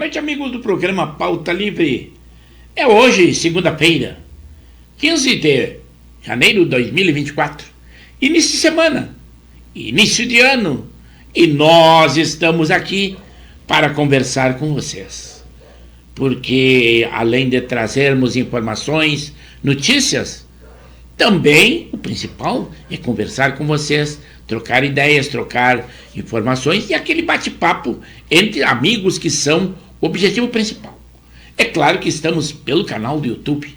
noite, amigos do programa Pauta Livre. É hoje, segunda-feira, 15 de janeiro de 2024. Início de semana, início de ano. E nós estamos aqui para conversar com vocês. Porque, além de trazermos informações, notícias, também o principal é conversar com vocês, trocar ideias, trocar informações e aquele bate-papo entre amigos que são o objetivo principal. É claro que estamos pelo canal do YouTube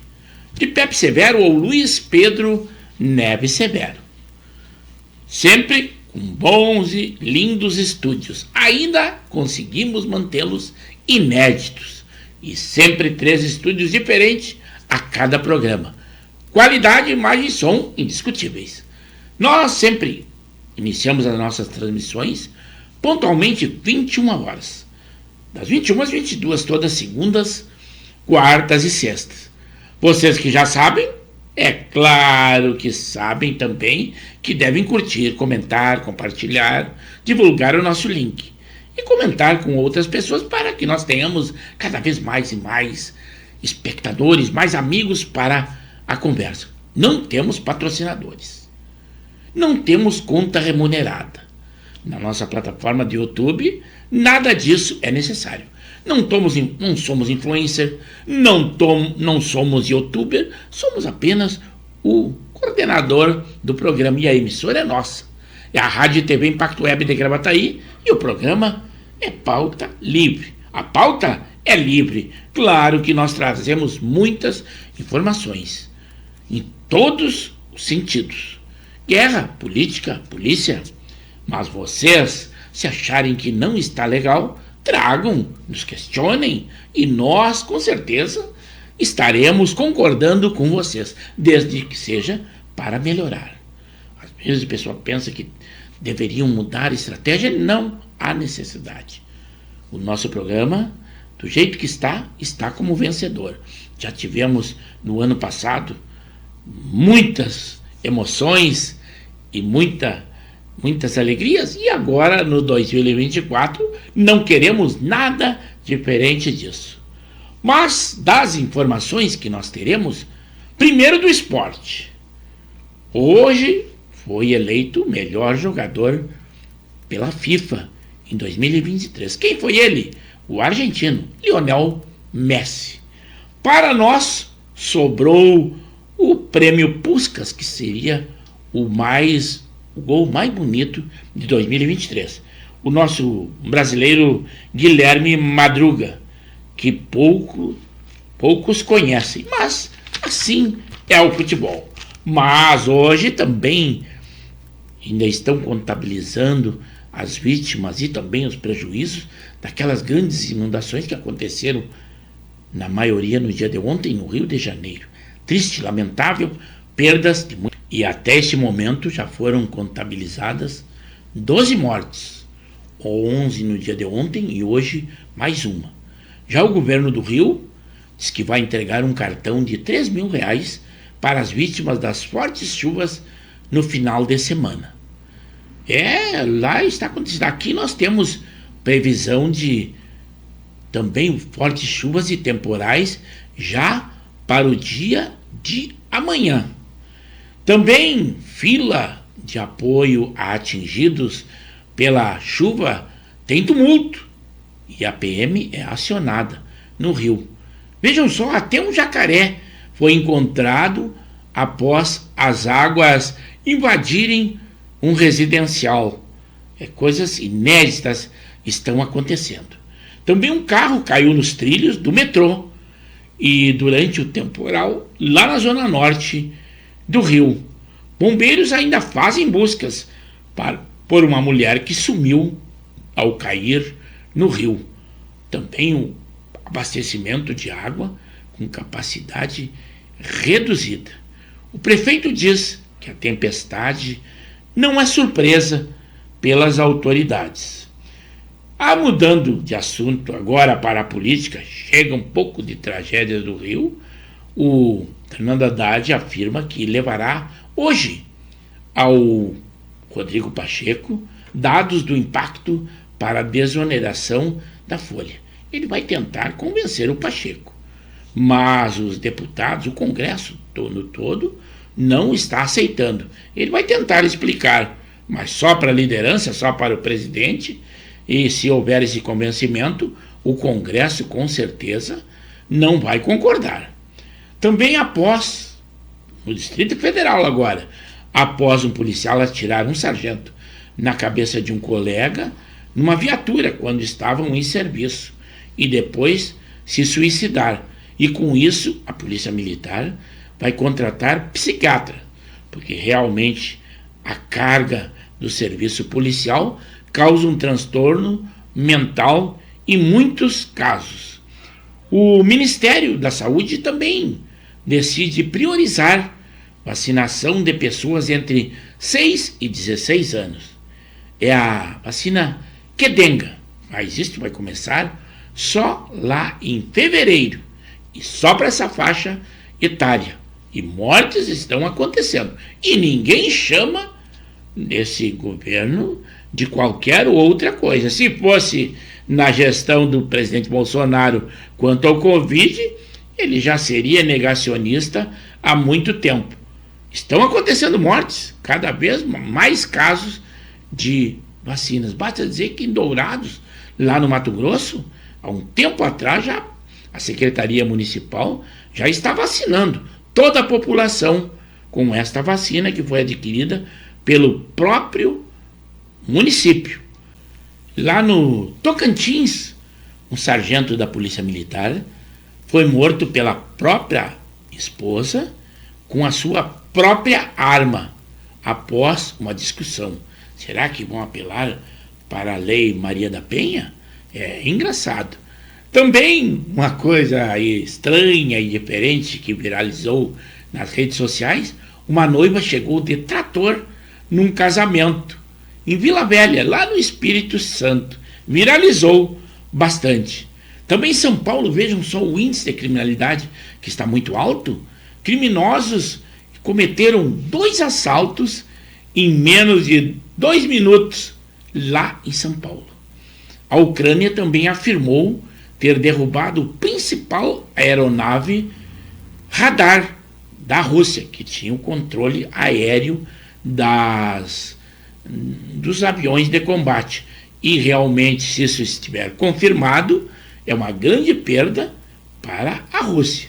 de Pepe Severo ou Luiz Pedro Neves Severo. Sempre com bons e lindos estúdios. Ainda conseguimos mantê-los inéditos. E sempre 3 estúdios diferentes a cada programa. Qualidade, imagem e som indiscutíveis. Nós sempre iniciamos as nossas transmissões pontualmente 21 horas. Das 21 às 22, todas segundas, quartas e sextas. Vocês que já sabem, é claro que sabem também que devem curtir, comentar, compartilhar, divulgar o nosso link. E comentar com outras pessoas para que nós tenhamos cada vez mais e mais espectadores, mais amigos para a conversa. Não temos patrocinadores. Não temos conta remunerada. Na nossa plataforma de YouTube, nada disso é necessário. Não somos influencer, não somos youtuber, somos apenas o coordenador do programa e a emissora é nossa. É a Rádio e TV Impacto Web de Gravataí e o programa é Pauta Livre. A pauta é livre. Claro que nós trazemos muitas informações em todos os sentidos. Guerra, política, polícia. Mas vocês, se acharem que não está legal, tragam, nos questionem e nós, com certeza, estaremos concordando com vocês, desde que seja para melhorar. Às vezes a pessoa pensa que deveriam mudar a estratégia, não há necessidade. O nosso programa, do jeito que está como vencedor. Já tivemos no ano passado muitas emoções e muitas alegrias, e agora no 2024 não queremos nada diferente disso. Mas das informações que nós teremos, primeiro do esporte. Hoje foi eleito o melhor jogador pela FIFA em 2023. Quem foi ele? O argentino Lionel Messi. Para nós sobrou o prêmio Puskás, que seria o gol mais bonito de 2023. O nosso brasileiro Guilherme Madruga, que poucos conhecem, mas assim é o futebol. Mas hoje também ainda estão contabilizando as vítimas e também os prejuízos daquelas grandes inundações que aconteceram, na maioria no dia de ontem, no Rio de Janeiro. Triste, lamentável, perdas de muitos. E até este momento já foram contabilizadas 12 mortes, 11 no dia de ontem e hoje mais uma. Já o governo do Rio diz que vai entregar um cartão de R$3.000 para as vítimas das fortes chuvas no final de semana. Lá está acontecendo. Aqui nós temos previsão de também fortes chuvas e temporais já para o dia de amanhã. Também fila de apoio a atingidos pela chuva tem tumulto e a PM é acionada no Rio. Vejam só, até um jacaré foi encontrado após as águas invadirem um residencial. Coisas inéditas estão acontecendo. Também um carro caiu nos trilhos do metrô e durante o temporal lá na zona norte do Rio. Bombeiros ainda fazem buscas por uma mulher que sumiu ao cair no rio. Também o abastecimento de água com capacidade reduzida. O prefeito diz que a tempestade não é surpresa pelas autoridades. Mudando de assunto agora para a política, chega um pouco de tragédia do Rio. O Fernando Haddad afirma que levará hoje ao Rodrigo Pacheco dados do impacto para a desoneração da folha. ele vai tentar convencer o Pacheco. Mas os deputados, o Congresso no todo, não está aceitando. Ele vai tentar explicar, mas só para a liderança, só para o presidente, e se houver esse convencimento, o Congresso com certeza não vai concordar. Também após, no Distrito Federal agora, após um policial atirar um sargento na cabeça de um colega numa viatura quando estavam em serviço e depois se suicidar. E com isso a Polícia Militar vai contratar psiquiatra, porque realmente a carga do serviço policial causa um transtorno mental em muitos casos. O Ministério da Saúde também decide priorizar vacinação de pessoas entre 6 e 16 anos. É a vacina Qdenga, mas isso vai começar só lá em fevereiro, e só para essa faixa etária. E mortes estão acontecendo. E ninguém chama desse governo de qualquer outra coisa. Se fosse na gestão do presidente Bolsonaro quanto ao Covid, ele já seria negacionista há muito tempo. Estão acontecendo mortes, cada vez mais casos de vacinas. Basta dizer que em Dourados, lá no Mato Grosso, há um tempo atrás já a Secretaria Municipal já está vacinando toda a população com esta vacina que foi adquirida pelo próprio município. Lá no Tocantins, um sargento da Polícia Militar foi morto pela própria esposa com a sua própria arma após uma discussão. Será que vão apelar para a Lei Maria da Penha? É engraçado. Também uma coisa estranha e diferente que viralizou nas redes sociais, uma noiva chegou de trator num casamento em Vila Velha, lá no Espírito Santo. Viralizou bastante. Também em São Paulo, vejam só o índice de criminalidade que está muito alto. Criminosos cometeram 2 assaltos em menos de 2 minutos lá em São Paulo. A Ucrânia também afirmou ter derrubado o principal aeronave radar da Rússia, que tinha o controle aéreo dos aviões de combate. E realmente, se isso estiver confirmado, é uma grande perda para a Rússia.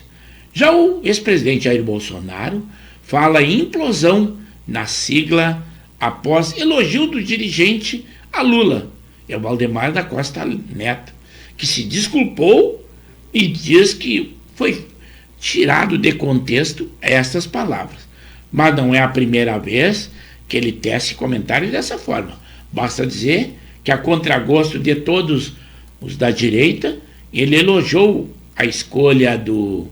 Já o ex-presidente Jair Bolsonaro fala em implosão na sigla após elogio do dirigente a Lula. É o Valdemar da Costa Neto, que se desculpou e diz que foi tirado de contexto essas palavras. Mas não é a primeira vez que ele tece comentários dessa forma. Basta dizer que, a contragosto de todos os da direita, ele elogiou a escolha do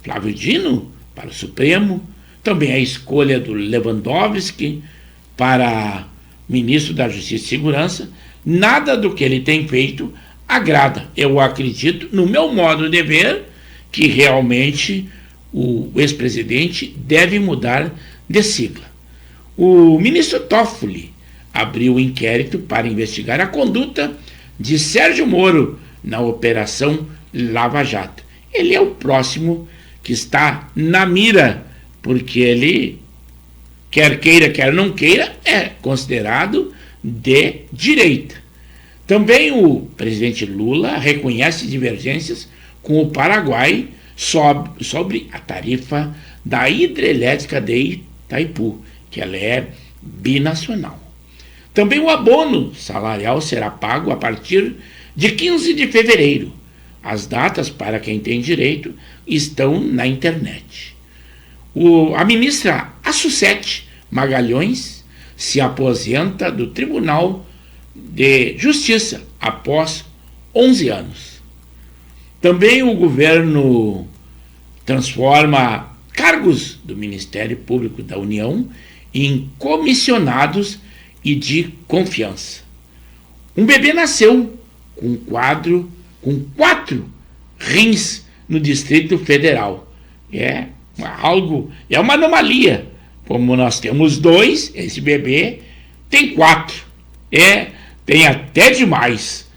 Flávio Dino para o Supremo, também a escolha do Lewandowski para ministro da Justiça e Segurança. Nada do que ele tem feito agrada. Eu acredito, no meu modo de ver, que realmente o ex-presidente deve mudar de sigla. O ministro Toffoli abriu um inquérito para investigar a conduta de Sérgio Moro na Operação Lava Jato. Ele é o próximo que está na mira, porque ele, quer queira, quer não queira, é considerado de direita. Também o presidente Lula reconhece divergências com o Paraguai sobre a tarifa da hidrelétrica de Itaipu, que ela é binacional. Também o abono salarial será pago a partir de 15 de fevereiro. As datas para quem tem direito estão na internet. A ministra Assucete Magalhães se aposenta do Tribunal de Justiça após 11 anos. Também o governo transforma cargos do Ministério Público da União em comissionados e de confiança. Um bebê nasceu com 4 rins no Distrito Federal. É uma anomalia. Como nós temos 2, esse bebê tem 4. Tem até demais.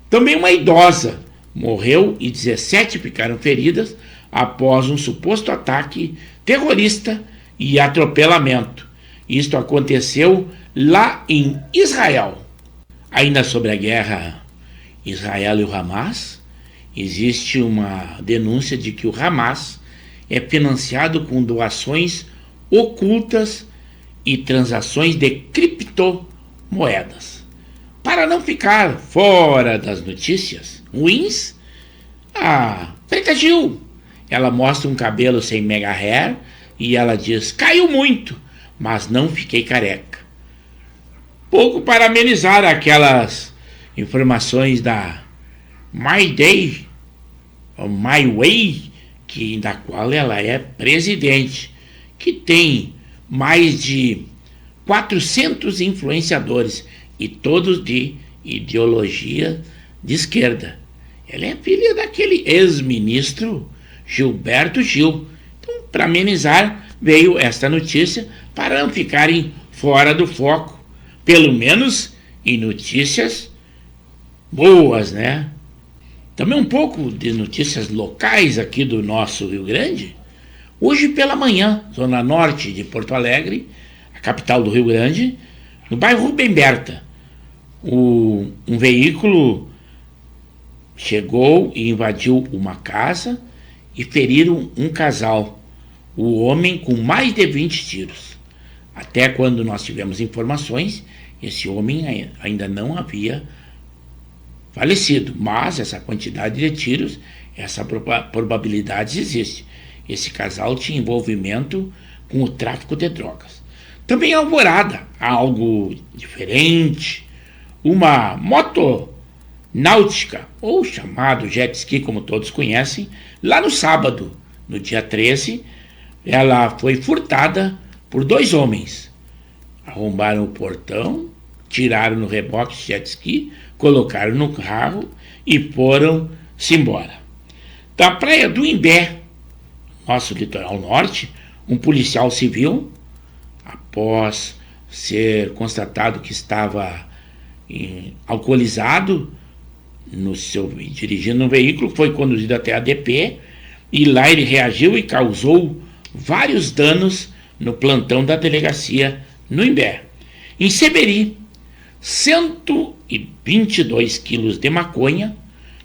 Também uma idosa morreu e 17 ficaram feridas após um suposto ataque terrorista e atropelamento. Isto aconteceu lá em Israel. Ainda sobre a guerra Israel e o Hamas, existe uma denúncia de que o Hamas é financiado com doações ocultas e transações de criptomoedas. Para não ficar fora das notícias ruins, a Preta Gil, ela mostra um cabelo sem mega hair e ela diz: caiu muito, mas não fiquei careca. Pouco para amenizar aquelas informações da My Day, ou My Way, da qual ela é presidente, que tem mais de 400 influenciadores e todos de ideologia de esquerda. Ela é filha daquele ex-ministro Gilberto Gil. Então, para amenizar, veio esta notícia para não ficarem fora do foco, pelo menos em notícias boas, né? Também um pouco de notícias locais aqui do nosso Rio Grande. Hoje pela manhã, zona norte de Porto Alegre, a capital do Rio Grande, no bairro Rubem Berta, um veículo chegou e invadiu uma casa e feriram um casal, o homem com mais de 20 tiros. Até quando nós tivemos informações, esse homem ainda não havia falecido, mas essa quantidade de tiros, essa probabilidade existe. Esse casal tinha envolvimento com o tráfico de drogas. Também em Alvorada, algo diferente, uma moto náutica, ou chamado jet ski, como todos conhecem, lá no sábado, no dia 13, ela foi furtada por 2 homens. Arrombaram o portão, tiraram no reboque jet ski, colocaram no carro e foram-se embora. Da praia do Imbé, nosso litoral norte, um policial civil, após ser constatado que estava alcoolizado, dirigindo um veículo, foi conduzido até a DP e lá ele reagiu e causou vários danos no plantão da delegacia no Imbé. Em Seberi, 122 quilos de maconha,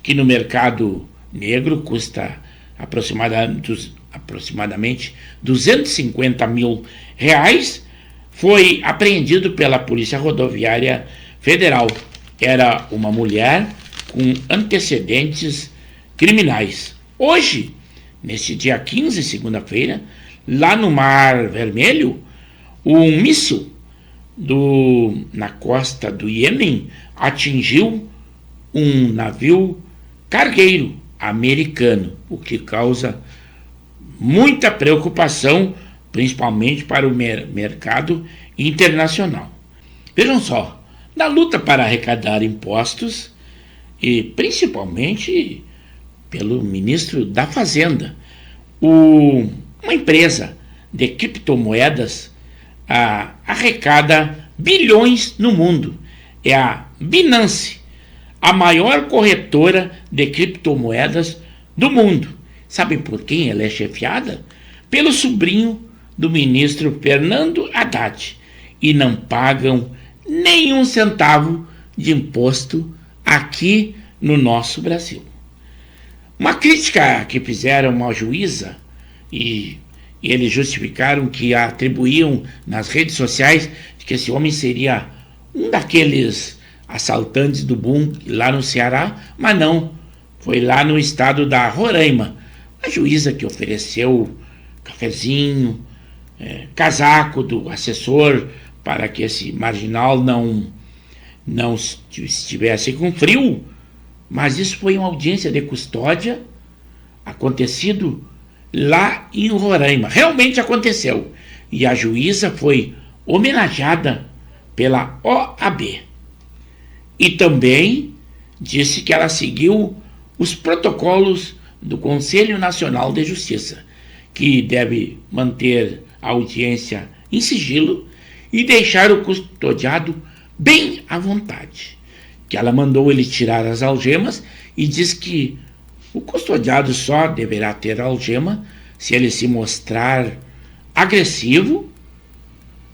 que no mercado negro custa aproximadamente 250 mil reais, foi apreendido pela Polícia Rodoviária Federal. Era uma mulher com antecedentes criminais. Hoje, neste dia 15, segunda-feira, lá no Mar Vermelho, um míssil na costa do Iêmen atingiu um navio cargueiro americano, o que causa muita preocupação, principalmente para o mercado internacional. Vejam só, na luta para arrecadar impostos, e principalmente pelo ministro da Fazenda, uma empresa de criptomoedas arrecada bilhões no mundo. É a Binance, a maior corretora de criptomoedas do mundo. Sabem por quem ela é chefiada? Pelo sobrinho do ministro Fernando Haddad. E não pagam nenhum centavo de imposto aqui no nosso Brasil. Uma crítica que fizeram uma juíza e eles justificaram que atribuíam nas redes sociais de que esse homem seria um daqueles assaltantes do boom lá no Ceará, mas não, foi lá no estado da Roraima. A juíza que ofereceu cafezinho, casaco do assessor para que esse marginal não estivesse com frio, mas isso foi uma audiência de custódia acontecido lá em Roraima. Realmente aconteceu. E a juíza foi homenageada pela OAB. E também disse que ela seguiu os protocolos do Conselho Nacional de Justiça, que deve manter a audiência em sigilo e deixar o custodiado bem à vontade. Que ela mandou ele tirar as algemas e diz que o custodiado só deverá ter algema se ele se mostrar agressivo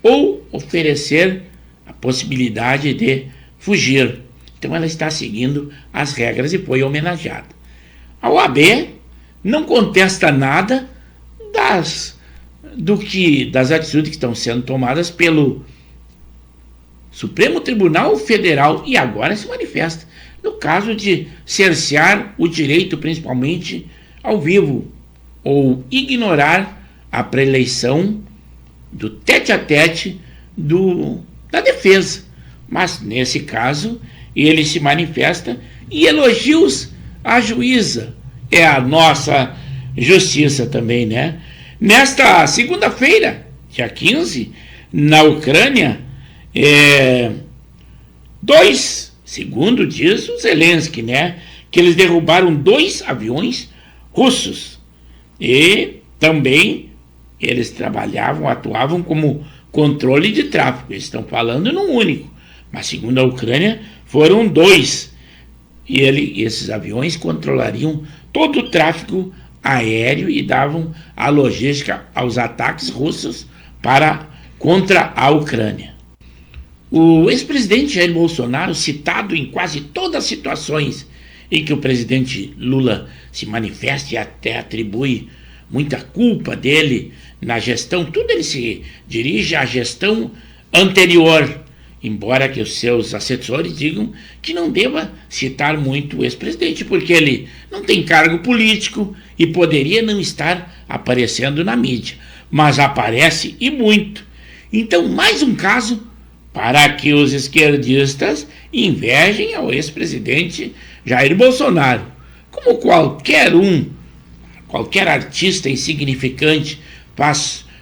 ou oferecer a possibilidade de fugir. Então ela está seguindo as regras e foi homenageada. A OAB não contesta nada das atitudes que estão sendo tomadas pelo Supremo Tribunal Federal e agora se manifesta no caso de cercear o direito, principalmente ao vivo, ou ignorar a preeleição do tete-a-tete da defesa. Mas, nesse caso, ele se manifesta e elogios à juíza. É a nossa justiça também, né? Nesta segunda-feira, dia 15, na Ucrânia, segundo diz o Zelensky, né, que eles derrubaram 2 aviões russos e também eles atuavam como controle de tráfego. Eles estão falando num único, mas segundo a Ucrânia foram 2 e esses aviões controlariam todo o tráfego aéreo e davam a logística aos ataques russos contra a Ucrânia. O ex-presidente Jair Bolsonaro, citado em quase todas as situações em que o presidente Lula se manifesta e até atribui muita culpa dele na gestão, tudo ele se dirige à gestão anterior, embora que os seus assessores digam que não deva citar muito o ex-presidente, porque ele não tem cargo político e poderia não estar aparecendo na mídia, mas aparece e muito. Então, mais um caso para que os esquerdistas invejem ao ex-presidente Jair Bolsonaro. Como qualquer artista insignificante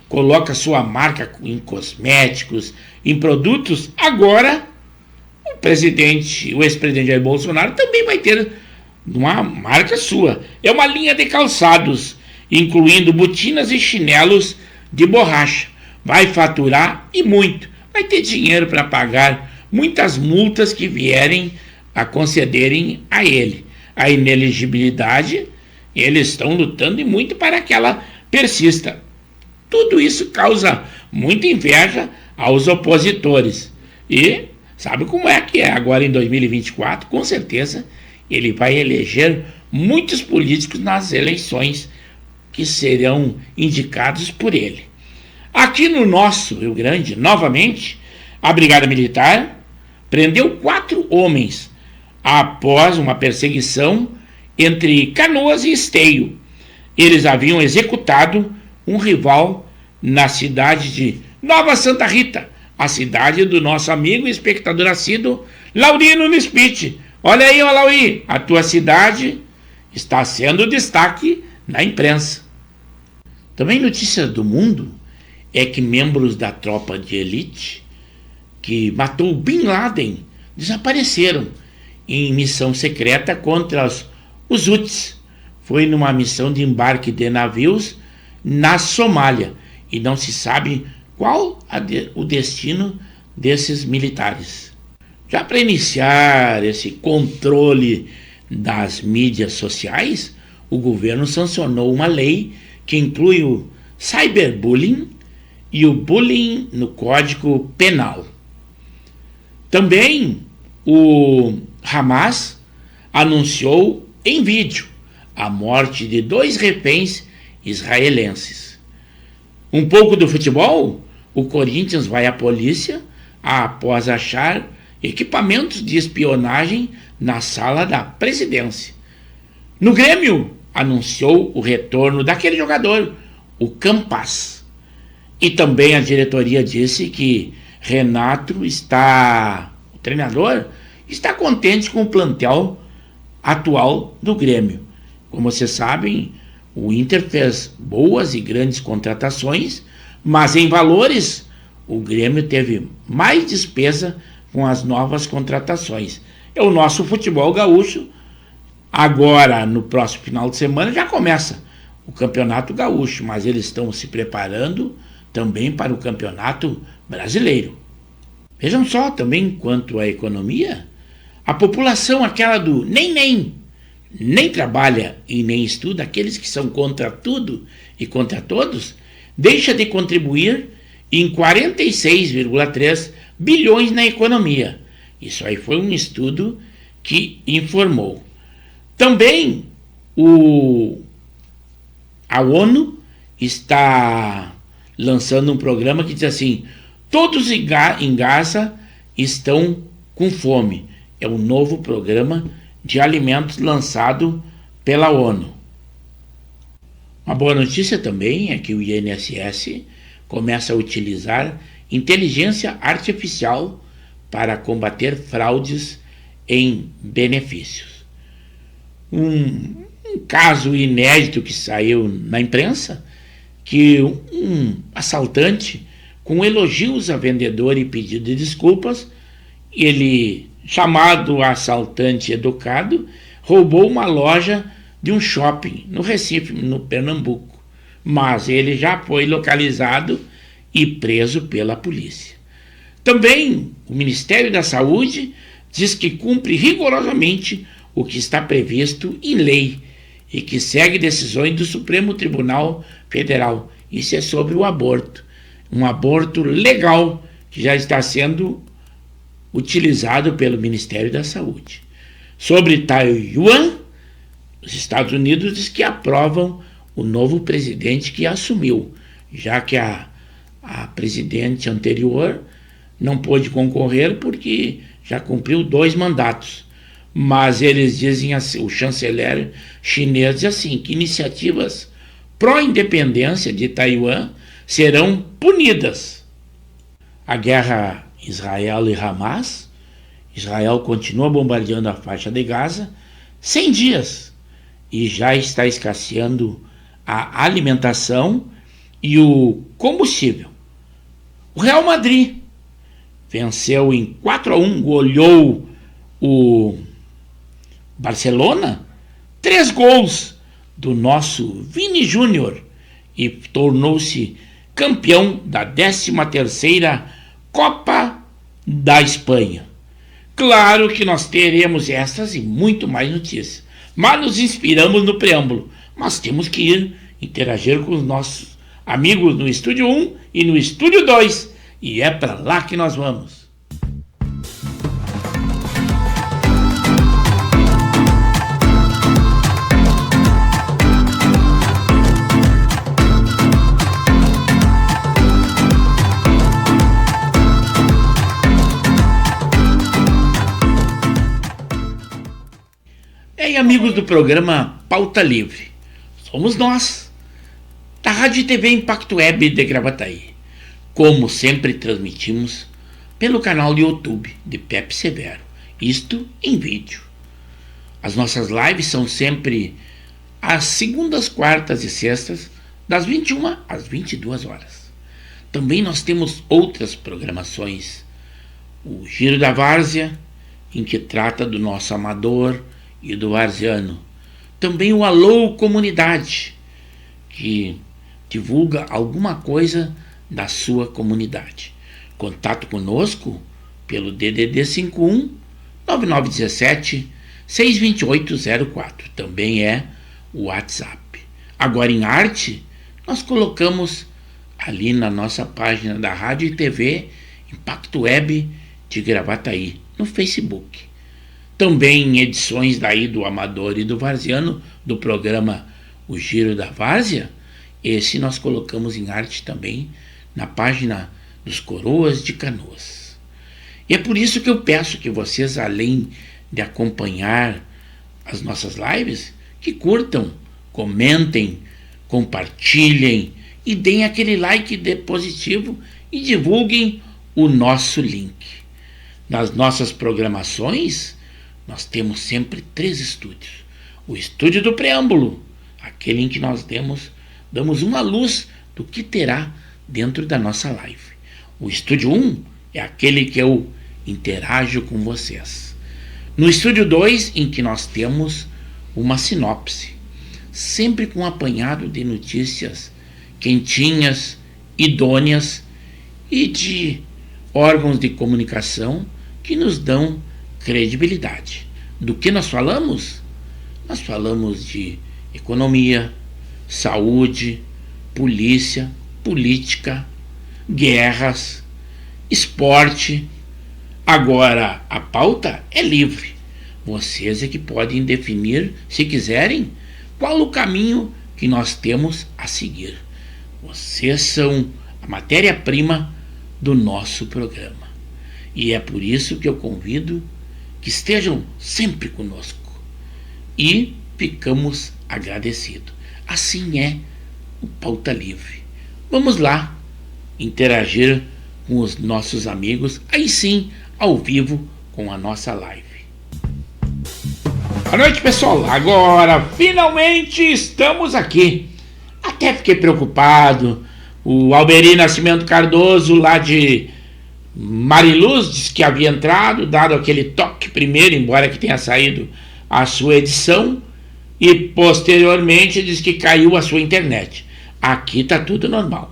coloca sua marca em cosméticos, em produtos, agora o ex-presidente Jair Bolsonaro também vai ter uma marca sua. É uma linha de calçados, incluindo botinas e chinelos de borracha. Vai faturar e muito. Vai ter dinheiro para pagar muitas multas que vierem a concederem a ele. A inelegibilidade, eles estão lutando e muito para que ela persista. Tudo isso causa muita inveja aos opositores. E sabe como é que é agora em 2024? Com certeza ele vai eleger muitos políticos nas eleições que serão indicados por ele. Aqui no nosso Rio Grande, novamente, a Brigada Militar prendeu 4 homens após uma perseguição entre Canoas e Esteio. Eles haviam executado um rival na cidade de Nova Santa Rita, a cidade do nosso amigo e espectador assíduo Laurino Nispit. Olha aí, Lauri, a tua cidade está sendo destaque na imprensa. Também notícia do mundo é que membros da tropa de elite que matou Bin Laden desapareceram em missão secreta contra os Houthis. Foi numa missão de embarque de navios na Somália e não se sabe qual o destino desses militares. Já para iniciar esse controle das mídias sociais, o governo sancionou uma lei que inclui o cyberbullying e o bullying no Código Penal. Também o Hamas anunciou em vídeo a morte de 2 reféns israelenses. Um pouco do futebol, o Corinthians vai à polícia após achar equipamentos de espionagem na sala da presidência. No Grêmio, anunciou o retorno daquele jogador, o Campas. E também a diretoria disse que Renato o treinador, está contente com o plantel atual do Grêmio. Como vocês sabem, o Inter fez boas e grandes contratações, mas em valores o Grêmio teve mais despesa com as novas contratações. É o nosso futebol gaúcho. Agora, no próximo final de semana, já começa o Campeonato Gaúcho, mas eles estão se preparando também para o Campeonato Brasileiro. Vejam só também quanto à economia, a população aquela do nem, nem trabalha e nem estuda, aqueles que são contra tudo e contra todos, deixa de contribuir em 46,3 bilhões na economia. Isso aí foi um estudo que informou. Também a ONU está lançando um programa que diz assim: todos em Gaza estão com fome. É um novo programa de alimentos lançado pela ONU. Uma boa notícia também é que o INSS começa a utilizar inteligência artificial para combater fraudes em benefícios. Um caso inédito que saiu na imprensa, que um assaltante, com elogios a vendedor e pedido de desculpas, ele, chamado assaltante educado, roubou uma loja de um shopping no Recife, no Pernambuco. Mas ele já foi localizado e preso pela polícia. Também o Ministério da Saúde diz que cumpre rigorosamente o que está previsto em lei e que segue decisões do Supremo Tribunal Federal. Isso é sobre o aborto. Um aborto legal que já está sendo utilizado pelo Ministério da Saúde. Sobre Taiwan, os Estados Unidos diz que aprovam o novo presidente que assumiu, já que a presidente anterior não pôde concorrer porque já cumpriu 2 mandatos. Mas eles dizem assim, o chanceler chinês diz assim, que iniciativas pró-independência de Taiwan serão punidas. A guerra Israel e Hamas, Israel continua bombardeando a faixa de Gaza 100 dias e já está escasseando a alimentação e o combustível. O Real Madrid venceu em 4-1, goleou o Barcelona, 3 gols do nosso Vini Júnior e tornou-se campeão da 13ª Copa da Espanha. Claro que nós teremos essas e muito mais notícias, mas nos inspiramos no preâmbulo. Mas temos que ir interagir com os nossos amigos no Estúdio 1 e no Estúdio 2, e é para lá que nós vamos. E aí, amigos do programa Pauta Livre, somos nós, da Rádio e TV Impacto Web de Gravataí. Como sempre, transmitimos pelo canal do YouTube de Pepe Severo, isto em vídeo. As nossas lives são sempre às segundas, quartas e sextas, das 21 às 22 horas. Também nós temos outras programações, o Giro da Várzea, em que trata do nosso amador e do varziano. Também o Alô Comunidade, que divulga alguma coisa da sua comunidade. Contato conosco pelo DDD 51 9917 62804. Também é o WhatsApp. Agora em arte, nós colocamos ali na nossa página da Rádio e TV Impacto Web de Gravataí, no Facebook. Também em edições daí do Amador e do Varziano, do programa O Giro da Várzea, esse nós colocamos em arte também na página dos Coroas de Canoas. E é por isso que eu peço que vocês, além de acompanhar as nossas lives, que curtam, comentem, compartilhem e deem aquele like positivo e divulguem o nosso link. Nas nossas programações, nós temos sempre 3 estúdios. O estúdio do preâmbulo, aquele em que nós damos uma luz do que terá dentro da nossa live. O estúdio 1 é aquele que eu interajo com vocês. No estúdio 2, em que nós temos uma sinopse, sempre com um apanhado de notícias quentinhas, idôneas e de órgãos de comunicação que nos dão credibilidade. Do que nós falamos? nós falamos de economia, saúde, polícia, política, guerras, esporte. Agora, a pauta é livre. Vocês é que podem definir, se quiserem, qual o caminho que nós temos a seguir. Vocês são a matéria-prima do nosso programa. E é por isso que eu convido que estejam sempre conosco. E ficamos agradecidos. Assim é o Pauta Livre. Vamos lá interagir com os nossos amigos, aí sim, ao vivo, com a nossa live. Boa noite, pessoal. Agora, finalmente, estamos aqui. Até fiquei preocupado. O Alberi Nascimento Cardoso, lá de Mariluz, disse que havia entrado, dado aquele toque primeiro, embora que tenha saído a sua edição, e posteriormente disse que caiu a sua internet. Aqui está tudo normal.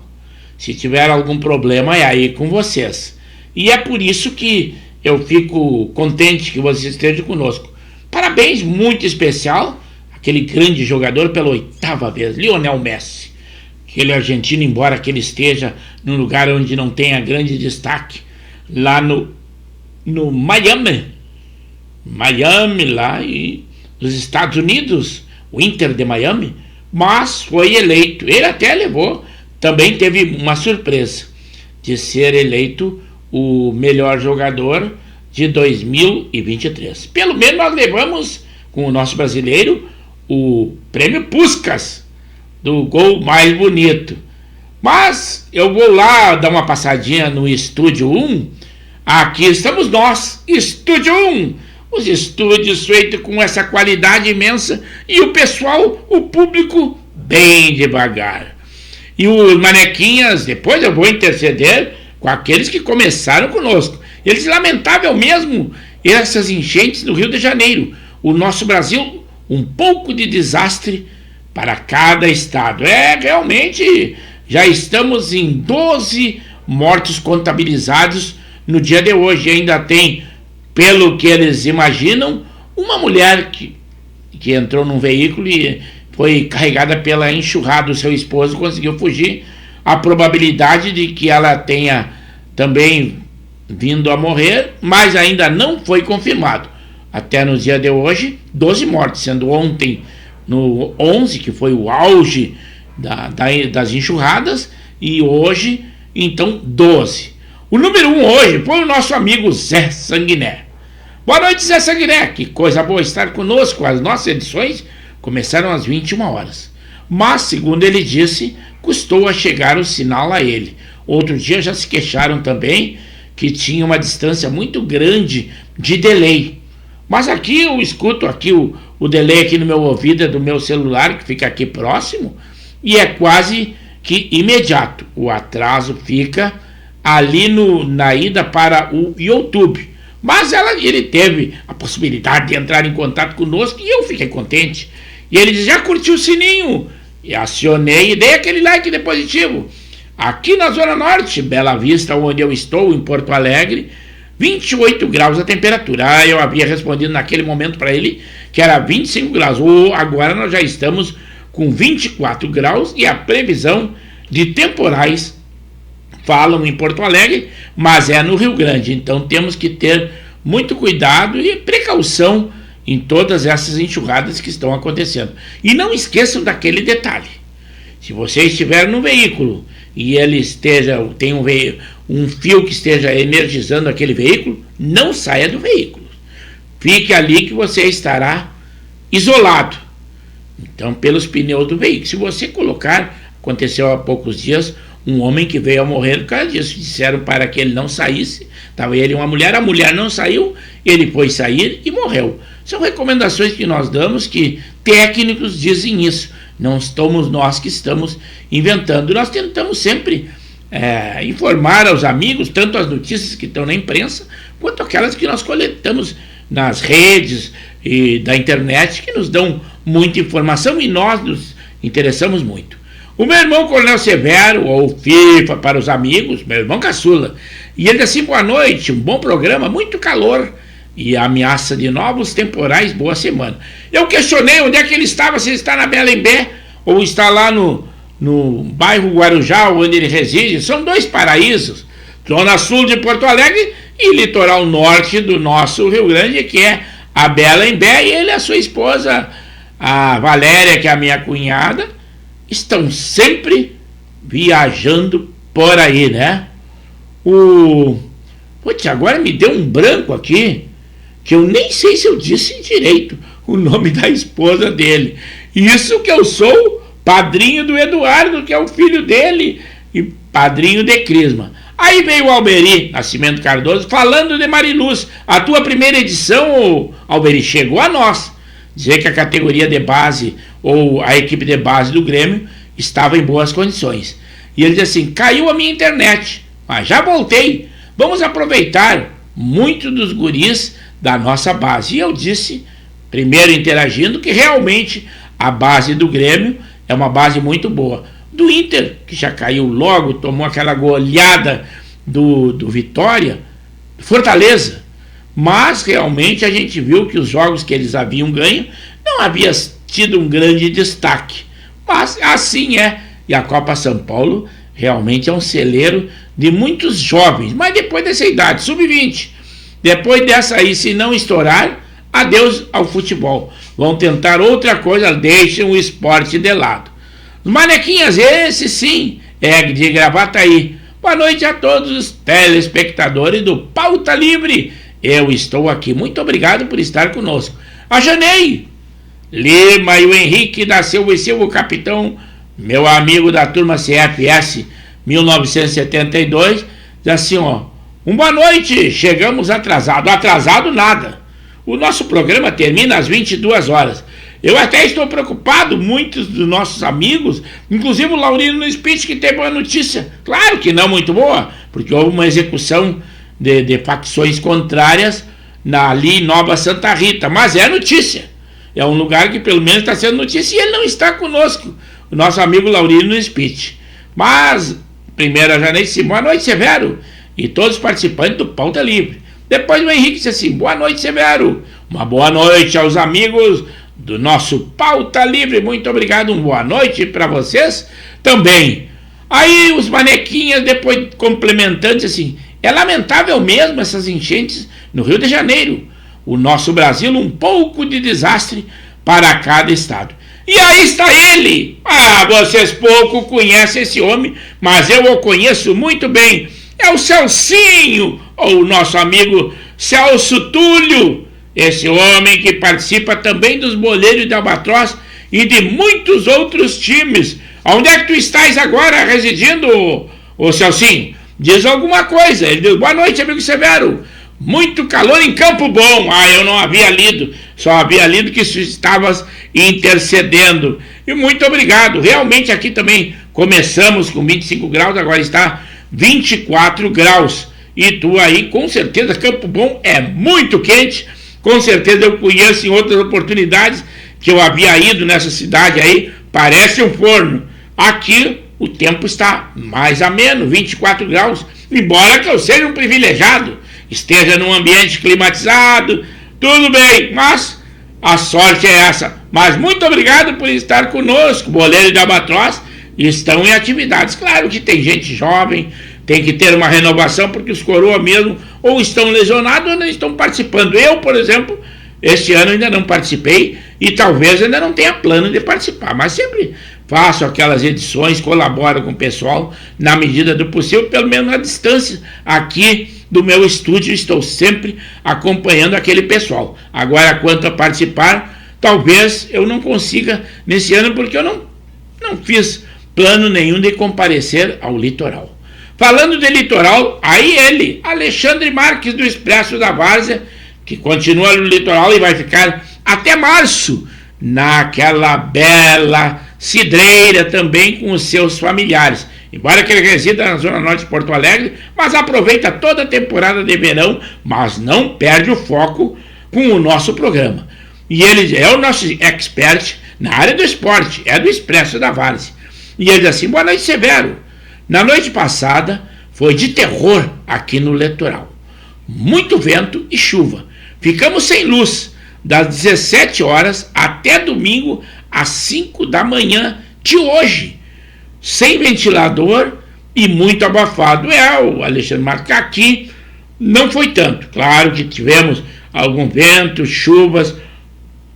Se tiver algum problema, é aí com vocês. E é por isso que eu fico contente que vocês estejam conosco. Parabéns muito especial àquele grande jogador pela 8ª vez, Lionel Messi. Aquele argentino, embora que ele esteja num lugar onde não tenha grande destaque, lá no Miami, lá nos Estados Unidos, o Inter de Miami, mas foi eleito. Ele até levou, também teve uma surpresa de ser eleito o melhor jogador de 2023. Pelo menos nós levamos com o nosso brasileiro o prêmio Puskás do gol mais bonito. Mas eu vou lá dar uma passadinha no Estúdio 1. Aqui estamos nós, Estúdio 1, os estúdios feitos com essa qualidade imensa, e o pessoal, o público, bem devagar. E os manequinhas, depois eu vou interceder com aqueles que começaram conosco. Eles lamentavam mesmo essas enchentes no Rio de Janeiro. O nosso Brasil, um pouco de desastre para cada estado. Realmente, já estamos em 12 mortos contabilizados no dia de hoje. Ainda tem, pelo que eles imaginam, uma mulher que entrou num veículo e foi carregada pela enxurrada do seu esposo, conseguiu fugir. A probabilidade de que ela tenha também vindo a morrer, mas ainda não foi confirmado. Até no dia de hoje, 12 mortes, sendo ontem no 11, que foi o auge das enxurradas, e hoje, então, 12. O número 1 hoje foi o nosso amigo Zé Sanguiné. Boa noite, Zé Sanguiné. Que coisa boa estar conosco. As nossas edições começaram às 21 horas. Mas, segundo ele disse, custou a chegar o sinal a ele. Outro dia já se queixaram também que tinha uma distância muito grande de delay. Mas aqui eu escuto aqui o delay aqui no meu ouvido, é do meu celular, que fica aqui próximo, e é quase que imediato. O atraso fica ali na ida para o YouTube. Mas ele teve a possibilidade de entrar em contato conosco e eu fiquei contente. E ele disse: já curtiu o sininho? E acionei e dei aquele like de positivo. Aqui na Zona Norte, Bela Vista, onde eu estou, em Porto Alegre, 28 graus a temperatura. Eu havia respondido naquele momento para ele que era 25 graus. Agora nós já estamos com 24 graus e a previsão de temporais falam em Porto Alegre, mas é no Rio Grande. Então temos que ter muito cuidado e precaução em todas essas enxurradas que estão acontecendo. E não esqueçam daquele detalhe: se você estiver no veículo e ele tem um fio que esteja energizando aquele veículo, não saia do veículo. Fique ali que você estará isolado. Então, pelos pneus do veículo. Se você colocar, aconteceu há poucos dias, um homem que veio a morrer por causa disso. Disseram para que ele não saísse. Estava ele e uma mulher, a mulher não saiu, ele foi sair e morreu. São recomendações que nós damos, que técnicos dizem isso. Não somos nós que estamos inventando. Nós tentamos sempre informar aos amigos, tanto as notícias que estão na imprensa, quanto aquelas que nós coletamos nas redes e da internet, que nos dão muita informação e nós nos interessamos muito. O meu irmão Coronel Severo, ou FIFA para os amigos, meu irmão caçula, e ele disse assim: boa noite, um bom programa, muito calor e a ameaça de novos temporais. Boa semana. Eu questionei onde é que ele estava, se ele está na Belembé ou está lá no bairro Guarujá, onde ele reside. São dois paraísos, zona sul de Porto Alegre e litoral norte do nosso Rio Grande, que é a Belembé, e ele e a sua esposa, a Valéria, que é a minha cunhada, estão sempre viajando por aí, né? Putz, agora me deu um branco aqui, que eu nem sei se eu disse direito o nome da esposa dele. Isso que eu sou padrinho do Eduardo, que é o filho dele, e padrinho de Crisma. Aí veio o Alberi Nascimento Cardoso falando de Mariluz. A tua primeira edição, Alberi, chegou a nós. Dizer que a categoria de base, ou a equipe de base do Grêmio, estava em boas condições. E ele disse assim: caiu a minha internet, mas já voltei. Vamos aproveitar muito dos guris da nossa base. E eu disse, primeiro interagindo, que realmente a base do Grêmio é uma base muito boa. Do Inter, que já caiu logo, tomou aquela goleada do Vitória, Fortaleza. Mas realmente a gente viu que os jogos que eles haviam ganho não havia tido um grande destaque. Mas assim é. E a Copa São Paulo realmente é um celeiro de muitos jovens. Mas depois dessa idade, sub-20, depois dessa aí, se não estourar, adeus ao futebol. Vão tentar outra coisa, deixem o esporte de lado. Os manequinhas, esse sim, é de Gravataí. Boa noite a todos os telespectadores do Pauta Livre. Eu estou aqui. Muito obrigado por estar conosco. A Janei Lima e o Henrique da Silva e Silva, o capitão, meu amigo da turma CFS 1972, diz assim, ó: boa noite, chegamos atrasado. Atrasado nada. O nosso programa termina às 22 horas. Eu até estou preocupado, muitos dos nossos amigos, inclusive o Laurino Spitz, que teve uma notícia, claro que não muito boa, porque houve uma execução de facções contrárias ali em Nova Santa Rita, mas é notícia. É um lugar que pelo menos está sendo notícia e ele não está conosco, o nosso amigo Laurino Spitz. Mas, primeiro a Janei disse, boa noite, Severo, e todos os participantes do Pauta Livre. Depois o Henrique disse assim, boa noite, Severo. Uma boa noite aos amigos do nosso Pauta Livre, muito obrigado, uma boa noite para vocês também. Aí os manequinhas depois complementando assim, é lamentável mesmo essas enchentes no Rio de Janeiro, o nosso Brasil um pouco de desastre para cada estado. E aí está ele, vocês pouco conhecem esse homem, mas eu o conheço muito bem, é o Celcinho, ou o nosso amigo Celso Túlio, esse homem que participa também dos Boleiros de Albatroz e de muitos outros times. Onde é que tu estás agora residindo, ô Celcinho? Diz alguma coisa. Ele diz, boa noite, amigo Severo. Muito calor em Campo Bom. Eu não havia lido, só havia lido que tu estavas intercedendo. E muito obrigado. Realmente aqui também começamos com 25 graus, agora está 24 graus. E tu aí, com certeza, Campo Bom é muito quente. Com certeza eu conheço em outras oportunidades que eu havia ido nessa cidade aí, parece um forno. Aqui o tempo está mais ameno, 24 graus, embora que eu seja um privilegiado, esteja num ambiente climatizado, tudo bem, mas a sorte é essa. Mas muito obrigado por estar conosco, Boleiro de Albatroz, estão em atividades. Claro que tem gente jovem, tem que ter uma renovação, porque os coroa mesmo ou estão lesionados ou não estão participando. Eu, por exemplo, este ano ainda não participei e talvez ainda não tenha plano de participar, mas sempre faço aquelas edições, colaboro com o pessoal na medida do possível, pelo menos na distância aqui do meu estúdio, estou sempre acompanhando aquele pessoal. Agora, quanto a participar, talvez eu não consiga nesse ano, porque eu não fiz plano nenhum de comparecer ao litoral. Falando de litoral, aí ele, Alexandre Marques do Expresso da Várzea, que continua no litoral e vai ficar até março, naquela bela cidreira também com os seus familiares. Embora que ele resida na zona norte de Porto Alegre, mas aproveita toda a temporada de verão, mas não perde o foco com o nosso programa. E ele é o nosso expert na área do esporte, é do Expresso da Várzea. E ele diz assim, boa noite, Severo. Na noite passada foi de terror aqui no litoral. Muito vento e chuva. ficamos sem luz das 17 horas até domingo às 5 da manhã de hoje, sem ventilador e muito abafado. O Alexandre Marques, aqui não foi tanto. Claro que tivemos algum vento, chuvas,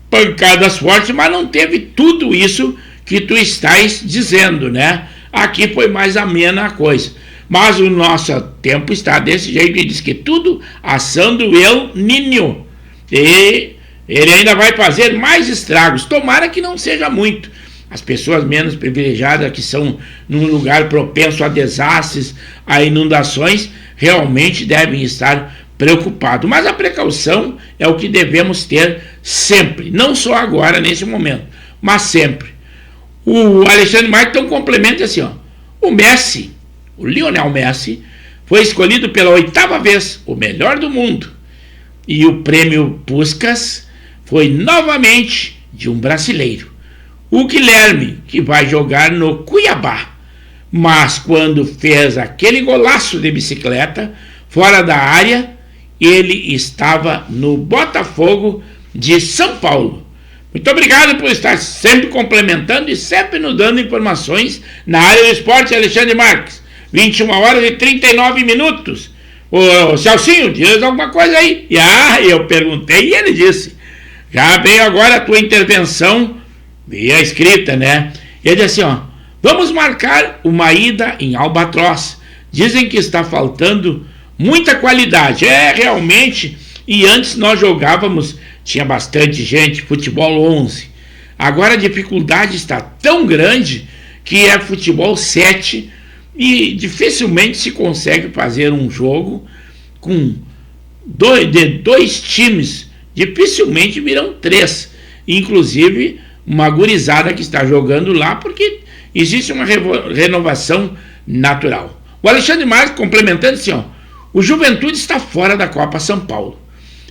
pancadas fortes, mas não teve tudo isso que tu estás dizendo, né? Aqui foi mais amena a coisa. Mas o nosso tempo está desse jeito e diz que tudo assando El Niño. E ele ainda vai fazer mais estragos. Tomara que não seja muito. As pessoas menos privilegiadas que são num lugar propenso a desastres, a inundações, realmente devem estar preocupados. Mas a precaução é o que devemos ter sempre. Não só agora, nesse momento, mas sempre. O Alexandre Marques então complementa assim, ó. O Lionel Messi, foi escolhido pela 8ª vez o melhor do mundo. E o prêmio Puskás foi novamente de um brasileiro, o Guilherme, que vai jogar no Cuiabá. Mas quando fez aquele golaço de bicicleta fora da área, ele estava no Botafogo de São Paulo. Muito obrigado por estar sempre complementando e sempre nos dando informações na área do esporte, Alexandre Marques. 21 horas e 39 minutos. Ô Celcinho, diz alguma coisa aí? Eu perguntei e ele disse. Já veio agora a tua intervenção via escrita, né? Ele disse assim, ó. Vamos marcar uma ida em Albatroz. Dizem que está faltando muita qualidade. Realmente. E antes nós jogávamos, tinha bastante gente, futebol 11. Agora a dificuldade está tão grande que é futebol 7 e dificilmente se consegue fazer um jogo com dois times. Dificilmente virão 3. Inclusive uma gurizada que está jogando lá, porque existe uma renovação natural. O Alexandre Marques complementando assim, ó, o Juventude está fora da Copa São Paulo.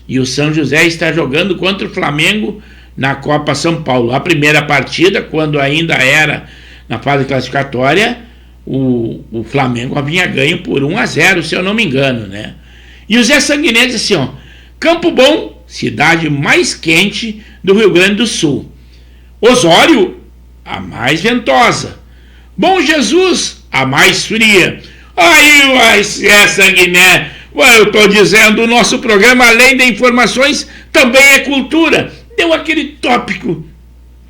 E o São José está jogando contra o Flamengo na Copa São Paulo. A primeira partida, quando ainda era na fase classificatória, o Flamengo havia ganho por 1-0, se eu não me engano, né? E o Zé Sanguiné diz assim, ó, Campo Bom, cidade mais quente do Rio Grande do Sul. Osório, a mais ventosa. Bom Jesus, a mais fria. Aí, Zé Sanguiné, eu estou dizendo, o nosso programa, além de informações, também é cultura. Deu aquele tópico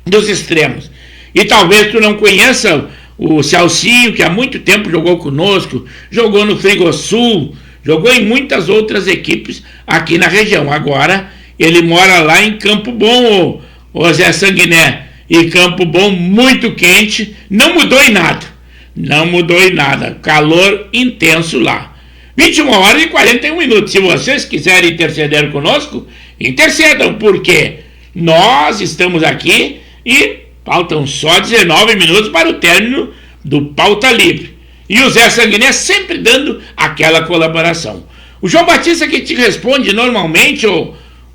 dos extremos. E talvez tu não conheça o Celcinho, que há muito tempo jogou conosco, jogou no Frigosul, jogou em muitas outras equipes aqui na região. Agora ele mora lá em Campo Bom, o Zé Sanguiné. E Campo Bom muito quente, não mudou em nada. Não mudou em nada. Calor intenso lá. 21 horas e 41 minutos. Se vocês quiserem interceder conosco, intercedam, porque nós estamos aqui e faltam só 19 minutos para o término do Pauta Livre. E o Zé Sanguiné sempre dando aquela colaboração. O João Batista, que te responde normalmente,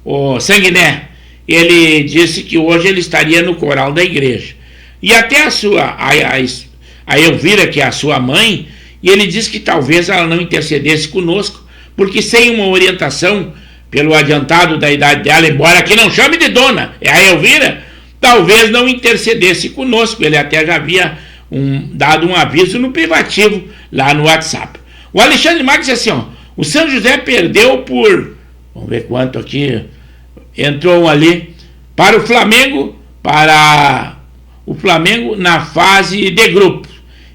o Sanguiné, ele disse que hoje ele estaria no coral da igreja. E até a Elvira, que é a sua mãe, e ele disse que talvez ela não intercedesse conosco, porque sem uma orientação pelo adiantado da idade dela, embora que não chame de dona, é a Elvira, talvez não intercedesse conosco. Ele até já havia dado um aviso no privativo lá no WhatsApp. O Alexandre Marques disse assim, ó, o São José perdeu por, vamos ver quanto aqui, entrou ali, para o Flamengo na fase de grupos.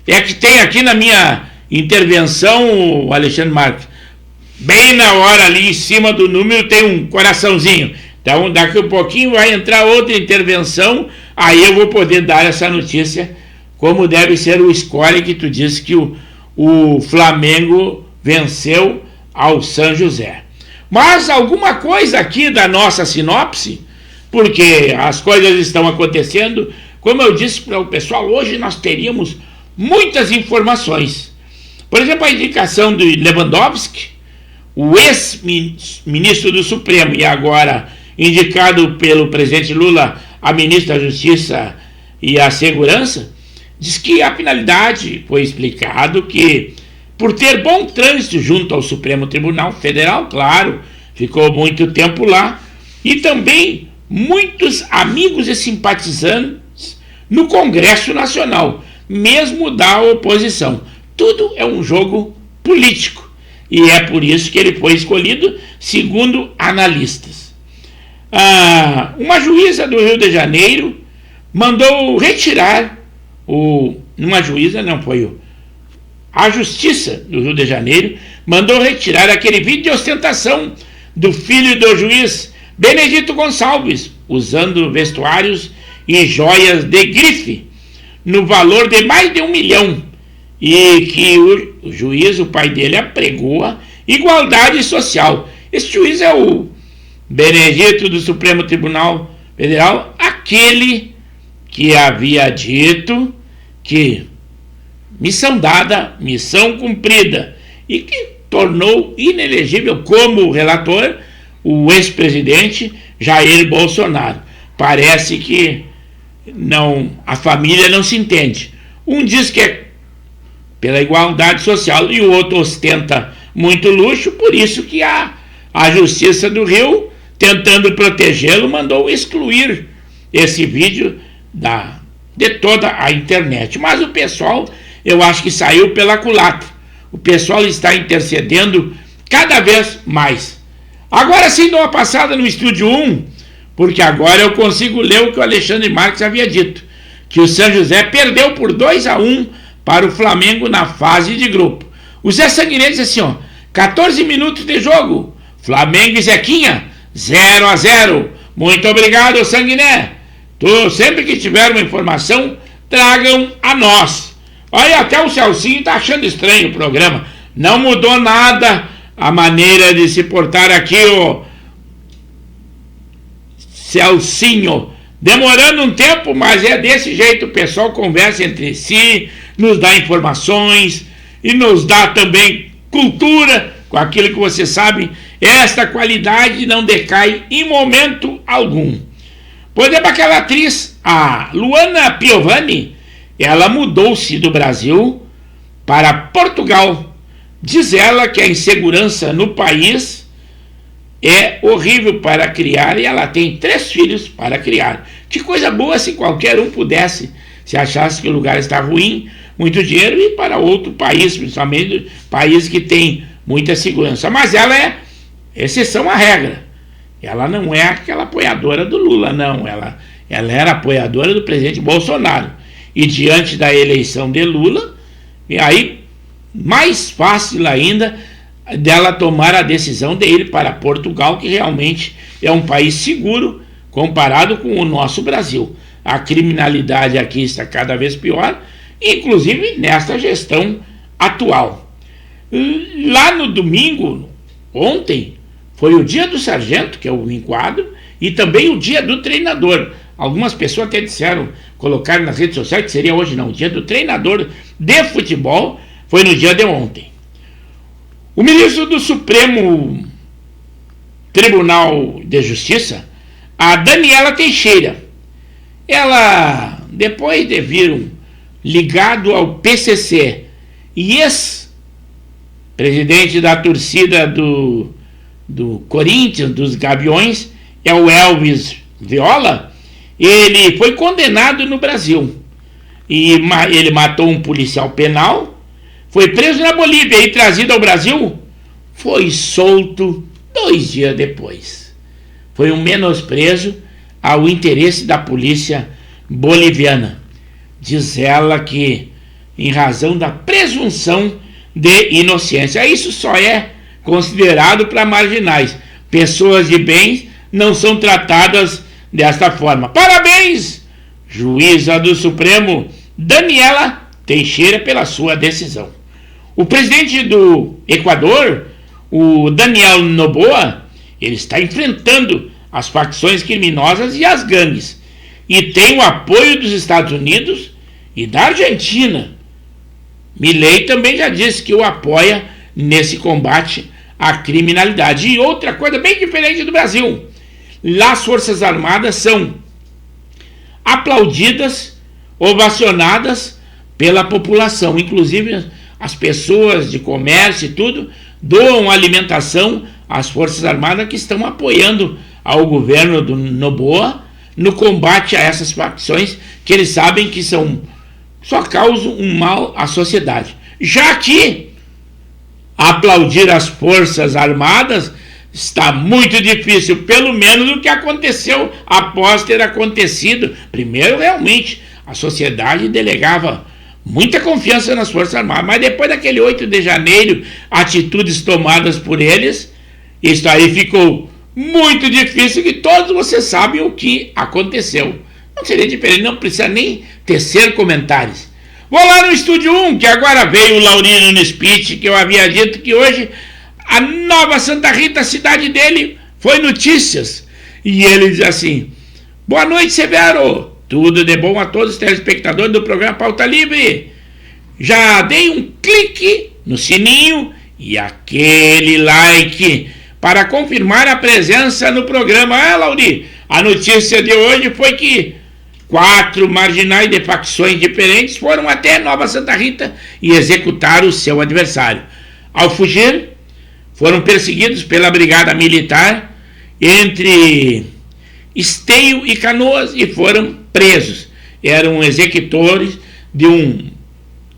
É que tem aqui na minha intervenção, o Alexandre Marques, bem na hora ali em cima do número tem um coraçãozinho. Então daqui a pouquinho vai entrar outra intervenção, aí eu vou poder dar essa notícia, como deve ser o score que tu disse que o Flamengo venceu ao São José. Mas alguma coisa aqui da nossa sinopse, porque as coisas estão acontecendo, como eu disse para o pessoal, hoje nós teríamos muitas informações. Por exemplo, a indicação de Lewandowski, o ex-ministro do Supremo e agora indicado pelo presidente Lula a ministro da Justiça e a Segurança, diz que a finalidade foi explicado que, por ter bom trânsito junto ao Supremo Tribunal Federal, claro, ficou muito tempo lá, e também muitos amigos e simpatizantes no Congresso Nacional, mesmo da oposição. Tudo é um jogo político, e é por isso que ele foi escolhido, segundo analistas. Uma juíza do Rio de Janeiro mandou retirar a Justiça do Rio de Janeiro mandou retirar aquele vídeo de ostentação do filho do juiz Benedito Gonçalves, usando vestuários e joias de grife, no valor de mais de 1 milhão, e que o juiz, o pai dele, apregou a igualdade social. Esse juiz é o Benedito do Supremo Tribunal Federal, aquele que havia dito que missão dada, missão cumprida, e que tornou inelegível como relator o ex-presidente Jair Bolsonaro. Parece que a família não se entende. Um diz que é pela igualdade social e o outro ostenta muito luxo, por isso que a Justiça do Rio, tentando protegê-lo, mandou excluir esse vídeo de toda a internet. Mas o pessoal, eu acho que saiu pela culatra. O pessoal está intercedendo cada vez mais. Agora sim dou uma passada no Estúdio 1, porque agora eu consigo ler o que o Alexandre Marques havia dito, que o São José perdeu por 2-1 para o Flamengo na fase de grupo. O Zé Sanguinetti disse assim, 14 minutos de jogo, Flamengo e Zequinha, 0-0. Muito obrigado, Sanguiné. Sempre que tiver uma informação, tragam a nós. Olha, até o Celcinho está achando estranho o programa. Não mudou nada a maneira de se portar aqui, o Celcinho. Demorando um tempo, mas é desse jeito. O pessoal conversa entre si, nos dá informações e nos dá também cultura com aquilo que você sabe. Esta qualidade não decai em momento algum. Por exemplo, aquela atriz, a Luana Piovani, ela mudou-se do Brasil para Portugal. Diz ela que a insegurança no país é horrível para criar e ela tem 3 filhos para criar. Que coisa boa se qualquer um pudesse, se achasse que o lugar está ruim, muito dinheiro, ir para outro país, principalmente país que tem muita segurança. Mas ela é exceção à regra. Ela não é aquela apoiadora do Lula, não. Ela era apoiadora do presidente Bolsonaro. E diante da eleição de Lula, e aí mais fácil ainda dela tomar a decisão de ir para Portugal, que realmente é um país seguro comparado com o nosso Brasil. A criminalidade aqui está cada vez pior, inclusive nesta gestão atual. Lá no domingo, ontem, foi o dia do sargento, que é o enquadro, e também o dia do treinador. Algumas pessoas até disseram, colocaram nas redes sociais que seria hoje, não. O dia do treinador de futebol foi no dia de ontem. O ministro do Supremo Tribunal de Justiça, a Daniela Teixeira, ela, depois de vir ligado ao PCC e ex-presidente da torcida do Corinthians, dos Gaviões, é o Elvis Viola, ele foi condenado no Brasil. E ele matou um policial penal, foi preso na Bolívia e trazido ao Brasil, foi solto 2 dias depois. Foi um menosprezo ao interesse da polícia boliviana. Diz ela que, em razão da presunção de inocência, isso só é considerado para marginais. Pessoas de bem não são tratadas desta forma. Parabéns, juíza do Supremo Daniela Teixeira, pela sua decisão. O presidente do Equador, o Daniel Noboa, ele está enfrentando as facções criminosas e as gangues, e tem o apoio dos Estados Unidos e da Argentina. Milei também já disse que o apoia nesse combate à criminalidade. E outra coisa bem diferente do Brasil, lá as Forças Armadas são aplaudidas, ovacionadas pela população, inclusive as pessoas de comércio e tudo doam alimentação as Forças Armadas que estão apoiando ao governo do Noboa no combate a essas facções que eles sabem que só causam um mal à sociedade. Já que aplaudir as Forças Armadas está muito difícil, pelo menos o que aconteceu após ter acontecido. Primeiro, realmente, a sociedade delegava muita confiança nas Forças Armadas, mas depois daquele 8 de janeiro, atitudes tomadas por eles, isso aí ficou muito difícil, que todos vocês sabem o que aconteceu. Não seria diferente, não precisa nem tecer comentários. Vou lá no Estúdio 1, que agora veio o Laurino no speech, que eu havia dito que hoje a Nova Santa Rita, a cidade dele, foi notícias. E ele diz assim: boa noite, Severo. Tudo de bom a todos os telespectadores do programa Pauta Livre. Já dei um clique no sininho e aquele like para confirmar a presença no programa. Lauri, a notícia de hoje foi que 4 marginais de facções diferentes foram até Nova Santa Rita e executaram o seu adversário. Ao fugir, foram perseguidos pela Brigada Militar entre Esteio e Canoas e foram presos. Eram executores de um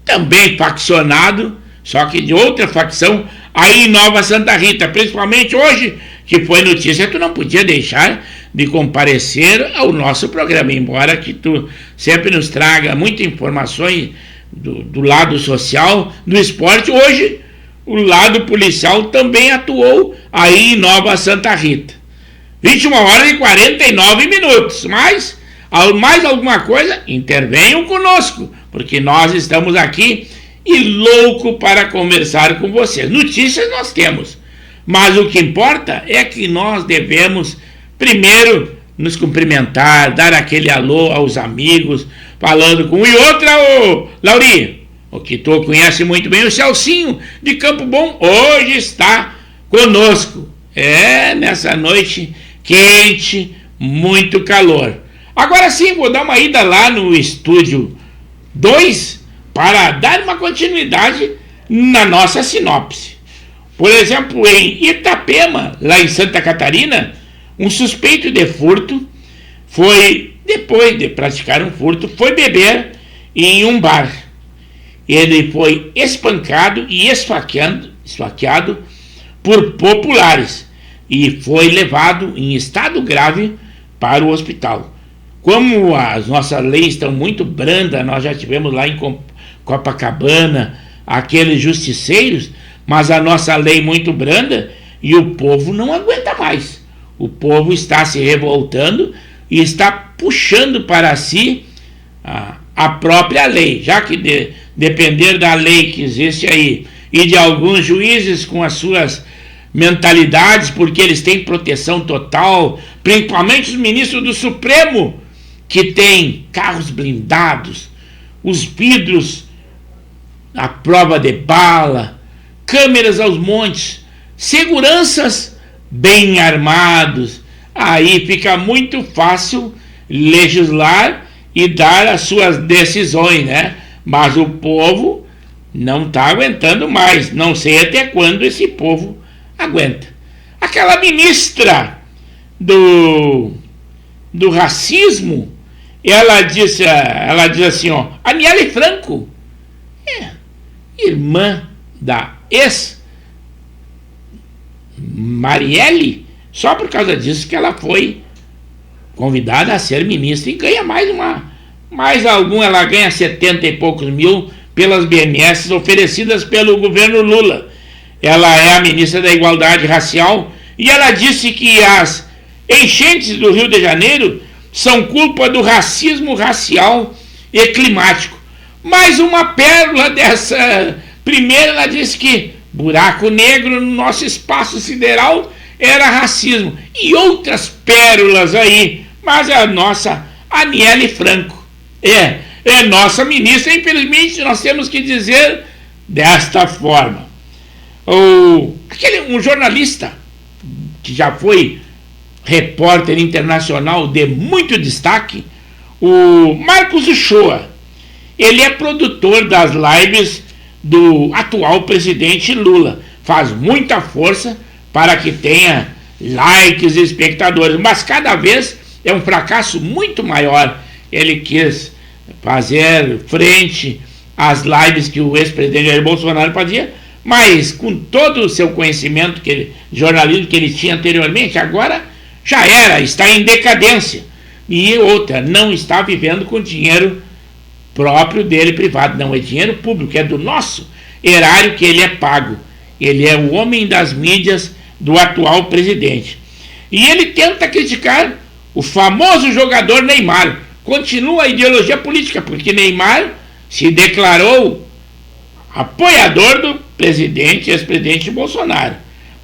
também faccionado, só que de outra facção, aí em Nova Santa Rita. Principalmente hoje, que foi notícia, tu não podia deixar de comparecer ao nosso programa, embora que tu sempre nos traga muitas informações do lado social, do esporte. Hoje o lado policial também atuou aí em Nova Santa Rita. 21h49, mas mais alguma coisa, intervenham conosco, porque nós estamos aqui e louco para conversar com vocês. Notícias nós temos, mas o que importa é que nós devemos primeiro nos cumprimentar, dar aquele alô aos amigos, falando com um e outra. Lauri, o que tu conhece muito bem, o Celcinho de Campo Bom, hoje está conosco. Nessa noite quente, muito calor. Agora sim, vou dar uma ida lá no Estúdio 2 para dar uma continuidade na nossa sinopse. Por exemplo, em Itapema, lá em Santa Catarina, um suspeito de furto foi, depois de praticar um furto, foi beber em um bar. Ele foi espancado e esfaqueado por populares e foi levado em estado grave para o hospital. Como as nossas leis estão muito brandas, nós já tivemos lá em Copacabana aqueles justiceiros, mas a nossa lei muito branda e o povo não aguenta mais. O povo está se revoltando e está puxando para si a própria lei, já que depender da lei que existe aí e de alguns juízes com as suas mentalidades, porque eles têm proteção total, principalmente os ministros do Supremo, que têm carros blindados, os vidros à prova de bala, câmeras aos montes, seguranças bem armados. Aí fica muito fácil legislar e dar as suas decisões, né? Mas o povo não está aguentando mais. Não sei até quando esse povo aguenta. Aquela ministra do racismo, ela diz assim, Aniele Franco, irmã da ex-Marielle, só por causa disso que ela foi convidada a ser ministra e ganha ela ganha 70 e poucos mil pelas BNS oferecidas pelo governo Lula. Ela é a ministra da Igualdade Racial e ela disse que as enchentes do Rio de Janeiro são culpa do racismo racial e climático. Mais uma pérola dessa. Primeiro ela disse que buraco negro no nosso espaço sideral era racismo. E outras pérolas aí. Mas a nossa Aniele Franco é nossa ministra. Infelizmente nós temos que dizer desta forma. Um jornalista que já foi repórter internacional de muito destaque, o Marcos Uchoa, ele é produtor das lives do atual presidente Lula, faz muita força para que tenha likes e espectadores, mas cada vez é um fracasso muito maior. Ele quis fazer frente às lives que o ex-presidente Jair Bolsonaro fazia, mas com todo o seu conhecimento jornalismo que ele tinha anteriormente, agora já era, está em decadência. E outra, não está vivendo com dinheiro próprio dele, privado, não é dinheiro público, é do nosso erário que ele é pago. Ele é o homem das mídias do atual presidente. E ele tenta criticar o famoso jogador Neymar. Continua a ideologia política, porque Neymar se declarou apoiador do presidente, ex-presidente Bolsonaro.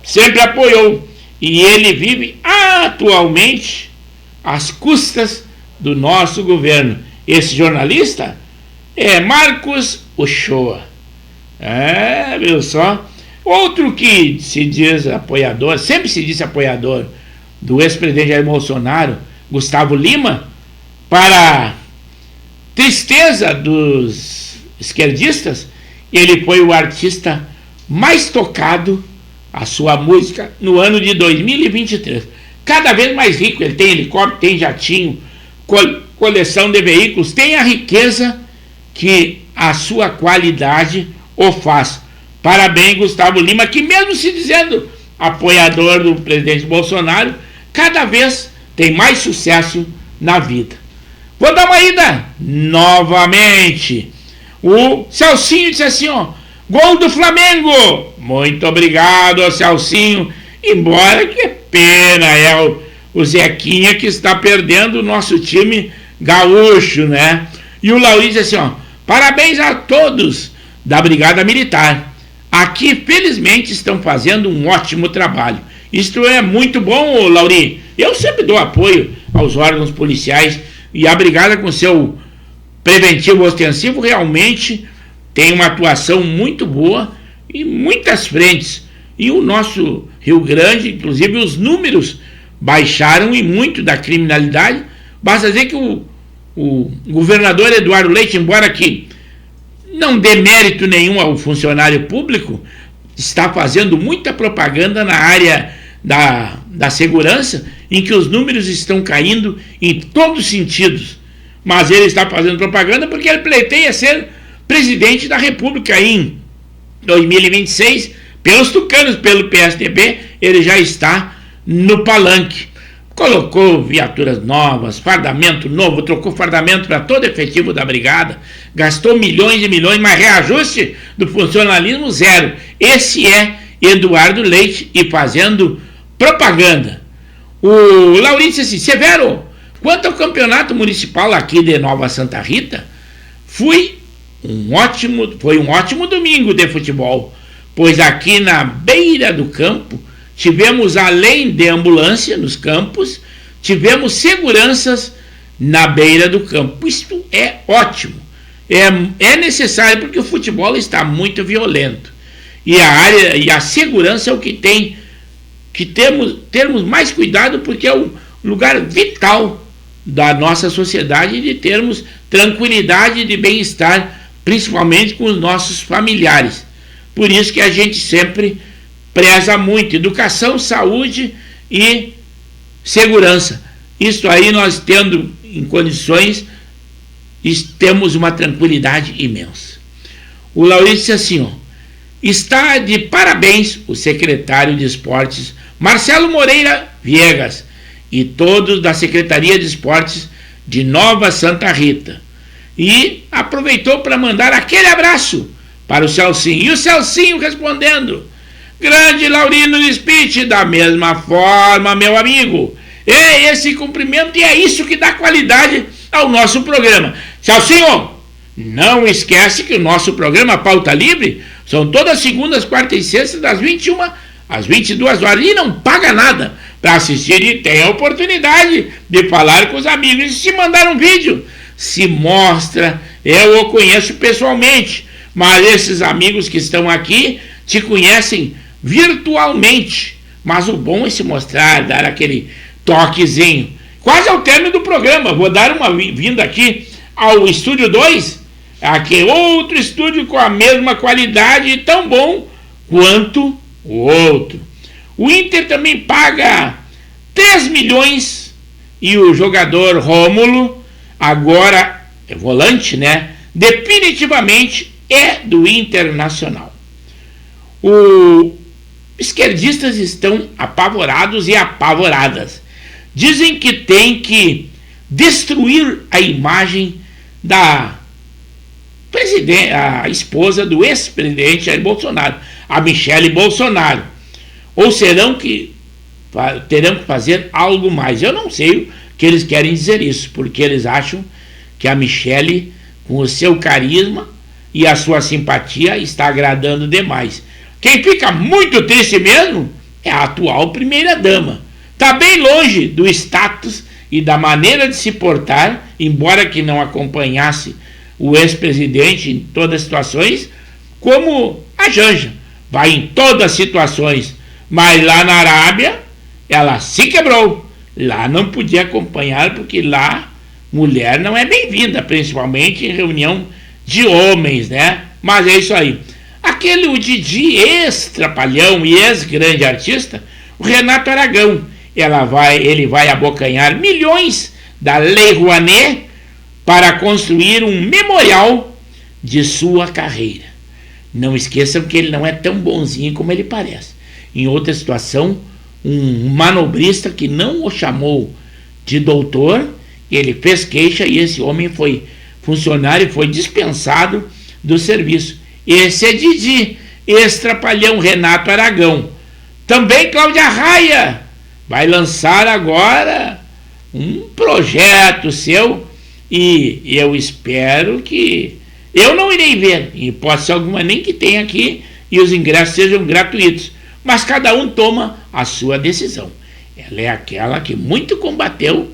Sempre apoiou. E ele vive atualmente às custas do nosso governo. Esse jornalista é Marcos Ochoa. Viu só? Outro que se diz apoiador, sempre se disse apoiador do ex-presidente Jair Bolsonaro, Gustavo Lima, para tristeza dos esquerdistas, ele foi o artista mais tocado, a sua música, no ano de 2023. Cada vez mais rico, ele tem helicóptero, tem jatinho, coleção de veículos, tem a riqueza que a sua qualidade o faz. Parabéns, Gustavo Lima, que mesmo se dizendo apoiador do presidente Bolsonaro, cada vez tem mais sucesso na vida. Vou dar uma ida novamente. O Celcinho disse assim, ó, gol do Flamengo. Muito obrigado, Celcinho. Embora que pena, é o Zequinha que está perdendo o nosso time gaúcho, né? E o Lauri disse assim, ó, parabéns a todos da Brigada Militar. Aqui, felizmente, estão fazendo um ótimo trabalho. Isto é muito bom, Lauri. Eu sempre dou apoio aos órgãos policiais e a Brigada, com seu preventivo ostensivo, realmente tem uma atuação muito boa em muitas frentes. E o nosso Rio Grande, inclusive, os números baixaram e muito da criminalidade. Basta dizer que o governador Eduardo Leite, embora que não dê mérito nenhum ao funcionário público, está fazendo muita propaganda na área da segurança, em que os números estão caindo em todos os sentidos. Mas ele está fazendo propaganda porque ele pleiteia ser presidente da República em 2026, pelos tucanos, pelo PSDB, ele já está no palanque. Colocou viaturas novas, fardamento novo, trocou fardamento para todo efetivo da brigada, gastou milhões e milhões, mas reajuste do funcionalismo zero. Esse é Eduardo Leite e fazendo propaganda. O Laurito disse assim, Severo, quanto ao campeonato municipal aqui de Nova Santa Rita, foi um ótimo domingo de futebol, pois aqui na beira do campo tivemos, além de ambulância nos campos, tivemos seguranças na beira do campo. Isto é ótimo. É necessário porque o futebol está muito violento. E a segurança é o que tem que termos mais cuidado, porque é um lugar vital da nossa sociedade, de termos tranquilidade e de bem-estar, principalmente com os nossos familiares. Por isso que a gente sempre preza muito educação, saúde e segurança. Isso aí nós tendo em condições, temos uma tranquilidade imensa. O Laurito disse assim, ó, está de parabéns o secretário de Esportes, Marcelo Moreira Viegas, e todos da Secretaria de Esportes de Nova Santa Rita. E aproveitou para mandar aquele abraço para o Celcinho. E o Celcinho respondendo, grande Laurino Speech, da mesma forma, meu amigo. É esse cumprimento e é isso que dá qualidade ao nosso programa. Celcinho, não esquece que o nosso programa Pauta Livre são todas segundas, quartas e sextas, das 21 às 22 horas. E não paga nada para assistir e tem a oportunidade de falar com os amigos. E se mandar um vídeo, se mostra, eu o conheço pessoalmente, mas esses amigos que estão aqui te conhecem virtualmente. Mas o bom é se mostrar, dar aquele toquezinho. Quase ao término do programa, vou dar uma vinda aqui ao Estúdio 2, aqui outro estúdio com a mesma qualidade e tão bom quanto o outro. O Inter também paga 3 milhões e o jogador Rômulo, agora é volante, né? Definitivamente é do Internacional. Os esquerdistas estão apavorados e apavoradas. Dizem que tem que destruir a imagem da a esposa do ex-presidente Jair Bolsonaro, a Michele Bolsonaro. Ou terão que fazer algo mais. Eu não sei o que eles querem dizer isso, porque eles acham que a Michele, com o seu carisma e a sua simpatia, está agradando demais. Quem fica muito triste mesmo é a atual primeira-dama. Está bem longe do status e da maneira de se portar, embora que não acompanhasse o ex-presidente em todas as situações, como a Janja. Vai em todas as situações, mas lá na Arábia ela se quebrou. Lá não podia acompanhar, porque lá mulher não é bem-vinda, principalmente em reunião de homens, né? Mas é isso aí. O Didi, ex-trapalhão e ex-grande artista, o Renato Aragão, ele vai abocanhar milhões da Lei Rouanet para construir um memorial de sua carreira. Não esqueçam que ele não é tão bonzinho como ele parece. Em outra situação, um manobrista que não o chamou de doutor, ele fez queixa e esse homem foi funcionário e foi dispensado do serviço. Esse é Didi, ex-trapalhão Renato Aragão. Também Cláudia Raia vai lançar agora um projeto seu e eu espero que... Eu não irei ver, em hipótese alguma, nem que tenha aqui e os ingressos sejam gratuitos. Mas cada um toma a sua decisão. Ela é aquela que muito combateu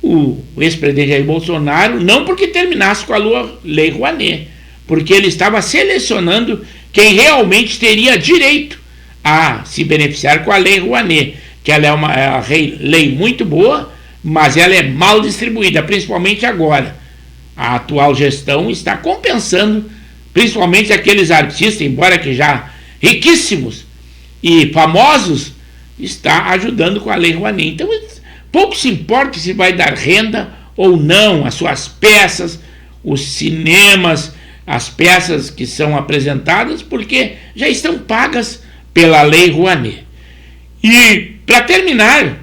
o ex-presidente Jair Bolsonaro, não porque terminasse com a Lei Rouanet, porque ele estava selecionando quem realmente teria direito a se beneficiar com a Lei Rouanet, que ela é uma lei muito boa, mas ela é mal distribuída, principalmente agora. A atual gestão está compensando, principalmente aqueles artistas, embora que já riquíssimos e famosos, está ajudando com a Lei Rouanet. Então, pouco se importa se vai dar renda ou não, as suas peças, os cinemas, as peças que são apresentadas, porque já estão pagas pela Lei Rouanet. E, para terminar,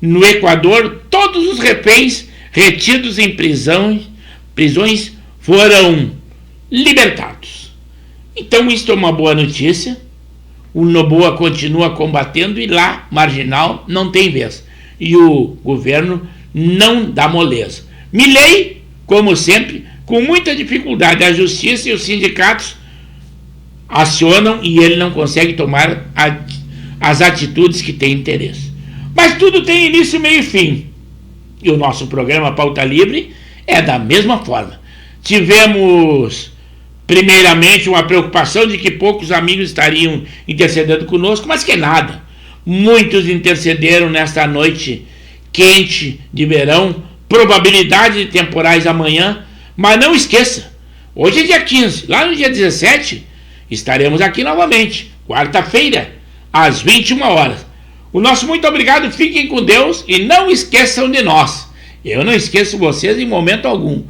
no Equador, todos os reféns retidos em prisões foram libertados. Então, isto é uma boa notícia. O Noboa continua combatendo e lá, marginal, não tem vez. E o governo não dá moleza. Milei, como sempre, com muita dificuldade, a justiça e os sindicatos acionam e ele não consegue tomar as atitudes que tem interesse. Mas tudo tem início, meio e fim. E o nosso programa Pauta Livre é da mesma forma. Tivemos, primeiramente, uma preocupação de que poucos amigos estariam intercedendo conosco, mas que nada. Muitos intercederam nesta noite quente de verão, probabilidade de temporais amanhã, mas não esqueça, hoje é dia 15, lá no dia 17, estaremos aqui novamente, quarta-feira, às 21 horas. O nosso muito obrigado, fiquem com Deus e não esqueçam de nós. Eu não esqueço vocês em momento algum.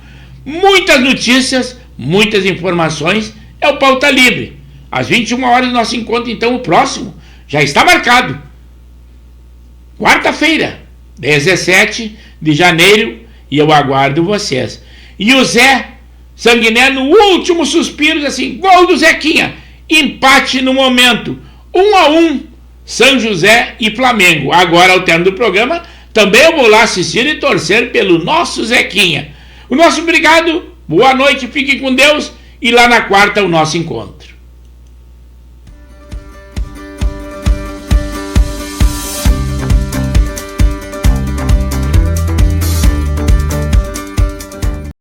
Muitas notícias, muitas informações, é o Pauta Livre. Às 21 horas nosso encontro, então, o próximo, já está marcado. Quarta-feira, 17 de janeiro, e eu aguardo vocês. E o Zé Sanguiné, no último suspiro, assim, gol do Zequinha, empate no momento, 1-1, São José e Flamengo. Agora, ao término do programa, também eu vou lá assistir e torcer pelo nosso Zequinha. O nosso obrigado, boa noite, fiquem com Deus, e lá na quarta o nosso encontro.